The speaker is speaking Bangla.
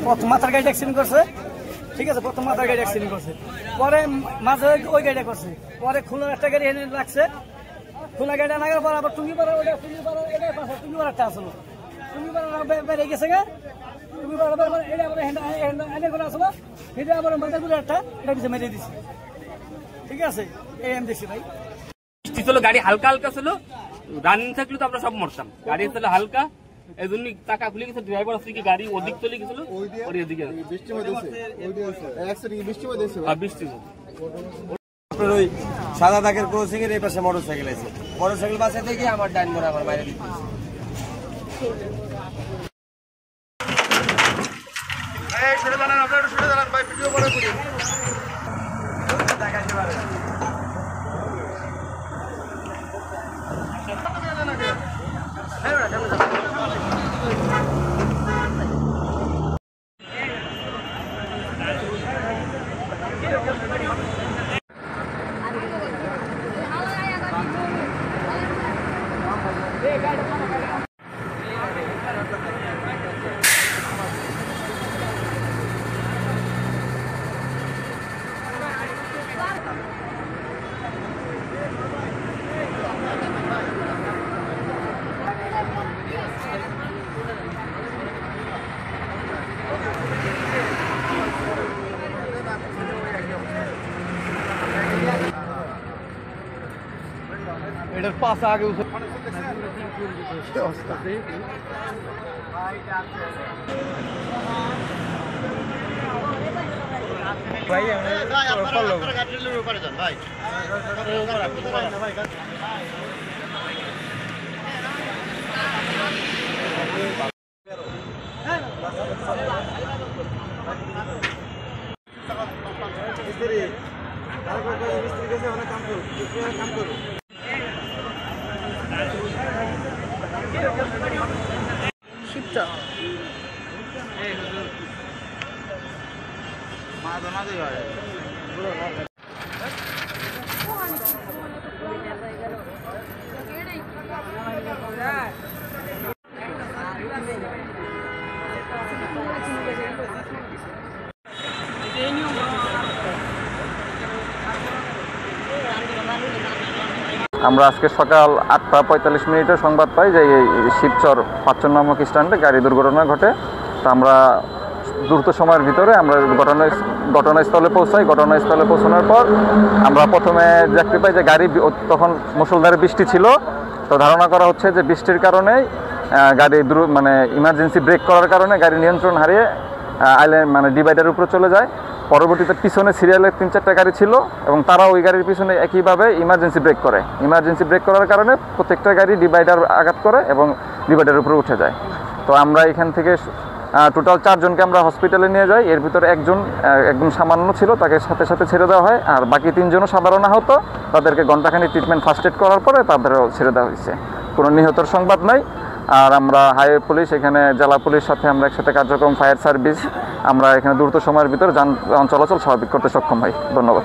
প্রথম মাথার গাড়ি অ্যাক্সিডেন্ট করছে, ঠিক আছে, প্রথম মাথার গাড়ি অ্যাক্সিডেন্ট করছে, পরে মাঝে ওই গাড়িটা করছে, পরে খুলনার একটা গাড়ি এনে লাগছে, খুলনা গাড়িটা নাগার পর আবার টুঙ্গিপাড়া ওটা টুঙ্গিপাড়া একটা আসলো, টুঙ্গিপাড়া বেড়ে গেছে গা, টুঙ্গিপাড়া এটা আবার এনে করে আসলো, এটা আবার মাথাগুলো একটা এটা কিছু মেরে দিচ্ছে, ঠিক আছে, এই আমি দেখছি ভাই। বৃষ্টি ছিল, গাড়ি হালকা হালকা ছিল, রানিং থাকলে তো আমরা সব মরতাম, গাড়ি ছিল হালকা, এই জন্য টাকা খুলে গেছে, ড্রাইভার আসলে কি গাড়ি ওদিক চলে গেছিল, ওদিকে বৃষ্টি আপনার ওই সাদা দাগের ক্রসিং এর এই পাশে মোটরসাইকেল আছে, মোটরসাইকেল বাসে থেকে আমার ডাইন মোড় আমার বাইরে দিতে এটার পাশে আগে ভাই কাম করো শিবচর আমরা আজকে সকাল 8:45 সংবাদ পাই যে শিবচর ৫ নামক স্ট্যান্ডে গাড়ি দুর্ঘটনা ঘটে। তা আমরা দ্রুত সময়ের ভিতরে আমরা ঘটনাস্থলে পৌঁছাই। ঘটনাস্থলে পৌঁছানোর পর আমরা প্রথমে দেখতে পাই যে গাড়ি তখন মুষলধারে বৃষ্টি ছিল। তো ধারণা করা হচ্ছে যে বৃষ্টির কারণেই গাড়ি মানে ইমার্জেন্সি ব্রেক করার কারণে গাড়ি নিয়ন্ত্রণ হারিয়ে মানে ডিভাইডারের উপরে চলে যায়। পরবর্তীতে পিছনে সিরিয়ালে ৩-৪টা গাড়ি ছিল এবং তারা ওই গাড়ির পিছনে একইভাবে ইমার্জেন্সি ব্রেক করে। ইমার্জেন্সি ব্রেক করার কারণে প্রত্যেকটা গাড়ি ডিভাইডার আঘাত করে এবং ডিভাইডারের উপরে উঠে যায়। তো আমরা এখান থেকে টোটাল 4 জনকে আমরা হসপিটালে নিয়ে যাই। এর ভিতরে একজন সামান্য ছিল, তাকে সাথে সাথে ছেড়ে দেওয়া হয়। আর বাকি 3 জনও সাধারণ আহত, তাদেরকে ঘণ্টাখানিক ট্রিটমেন্ট ফার্স্ট এড করার পরে তাদেরও ছেড়ে দেওয়া হয়েছে। কোনো নিহতর সংবাদ নাই। আর আমরা হাইওয়ে পুলিশ, এখানে জেলা পুলিশ সাথে আমরা একসাথে কার্যক্রম, ফায়ার সার্ভিস, আমরা এখানে দ্রুত সময়ের ভিতরে যান চলাচল স্বাভাবিক করতে সক্ষম হই। ধন্যবাদ।